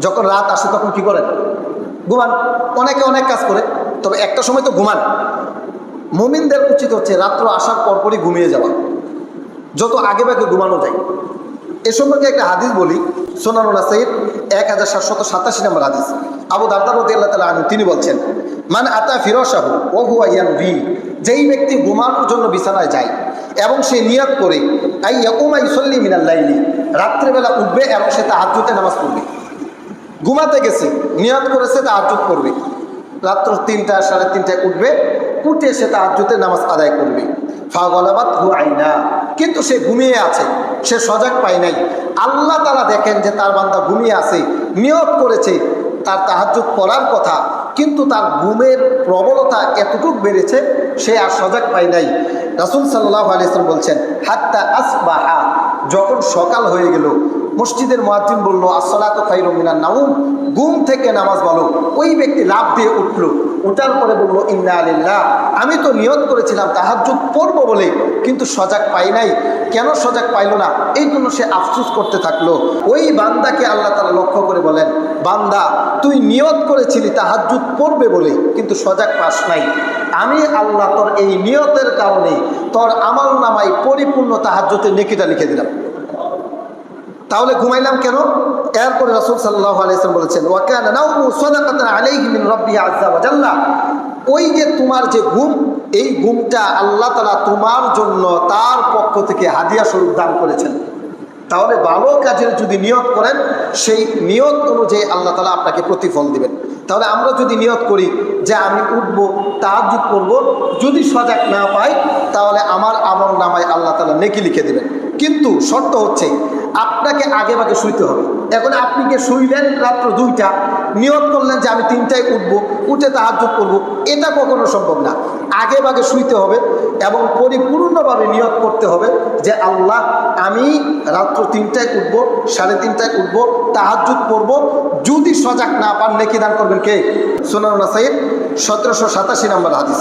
যখন রাত আসে তখন কি করেন? ঘুমান। অনেকে অনেক কাজ করে, তবে একটা সময় তো ঘুমান। মুমিনদের উচিত হচ্ছে রাত্র আসার পরপরই ঘুমিয়ে যাওয়া, যত আগে ভাগে ঘুমানো যায়। এ সম্পর্কে একটা হাদিস বলি, সুনানুন নাসাইর 1787 নম্বর হাদিস। আবু দারদা রাদিয়াল্লাহু তাআলা আনহু তিনি বলছেন, মান আতা ফিরাশাহু ওয়া হুয়া ইয়ানভি, যেই ব্যক্তি ঘুমানোর জন্য বিছানায় যায় এবং সে নিয়ত করে আই ইয়াকুমা ইউসাল্লি মিনাল লাইলি, রাত্রিবেলা উঠবে এবং সে তাহাজ্জুদের নামাজ পড়বে। ঘুমাতে গেছে, নিয়ত করেছে তাহাজ্জুদ করবে, রাত্র 3টা 3:30টায় উঠবে, উঠে সে তাহাজ্জুদের নামাজ আদায় করবে। ফাগলাবাত হু আইনা, কিন্তু সে ঘুমিয়ে আছে, সে সজাগ পায় নাই। আল্লাহ তাআলা দেখেন যে তার বান্দা ঘুমিয়ে আছে, নিয়ত করেছে তার তাহাজ্জুদ পড়ার কথা, কিন্তু তার ঘুমের প্রবলতা এতটুকু বেড়েছে সে আর সজাগ পায় নাই। রাসূল সাল্লাল্লাহু আলাইহি ওয়াসাল্লাম বলছেন, হাত্তা আসবাহা, যখন সকাল হয়ে গেল, মসজিদের মুয়াজ্জিন বলল আসসালাতু খায়রুম মিনান নাওম, ঘুম থেকে নামাজ বলো। ওই ব্যক্তি লাফ দিয়ে উঠল, ওঠার পরে বলল ইন্না লিল্লাহ, আমি তো নিয়ত করেছিলাম তাহাজ্জুদ পড়বো বলে, কিন্তু সজাগ পাই নাই। কেন সজাগ পাইল না, এই জন্য সে আফসোস করতে থাকলো। ওই বান্দাকে আল্লাহ তাআলা লক্ষ্য করে বলেন, বান্দা তুই নিয়ত করেছিলি তাহাজ্জুদ পড়বে বলে, কিন্তু সজাগ পাস নাই। আমি আল্লাহ তোর এই নিয়তের কারণে তোর আমল নামায় পরিপূর্ণ তাহাজ্জুদের নেকিটা লিখে দিলাম। তাহলে ঘুমাইলাম কেন? এরপরে রাসূল সাল্লাল্লাহু আলাইহি ওয়াসাল্লাম বলেছেন, ওয়া কানা নাওমু সাদাকাতান আলাইহি মিন রাব্বিহি আযজা ওয়া জাল্লা, ওই যে তোমার যে ঘুম, এই ঘুমটা আল্লাহ তাআলা তোমার জন্য তার পক্ষ থেকে হাদিয়া স্বরূপ দান করেছেন। তাহলে ভালো কাজের যদি নিয়ত করেন, সেই নিয়ত অনুযায়ী আল্লাহ তাআলা আপনাকে প্রতিফল দিবেন। তাহলে আমরা যদি নিয়ত করি যে আমি উঠবো, তাহাজ্জুদ করব, যদি সজাগ না পাই তাহলে আমার আমল নামায় আল্লাহ তাআলা নেকি লিখে দিবেন। কিন্তু শর্ত হচ্ছে আপনাকে আগে ভাগে শুইতে হবে। এখন আপনি কে শুইলেন রাত্র 2টা, নিয়ত করলেন যে আমি 3টায় উঠবো, উঠে তাহাজ্জুদ করব, এটা কখনো সম্ভব না। আগে ভাগে শুইতে হবে এবং পরিপূর্ণভাবে নিয়ত করতে হবে যে আল্লাহ আমি রাত্র 3টায় উঠবো, 3:30টায় উঠবো, তাহাজ্জুদ করব। যদি সজাগ না পান নেকি দান করবেন কে? সুনানুন নাসাইর 1787 নম্বর হাদিস।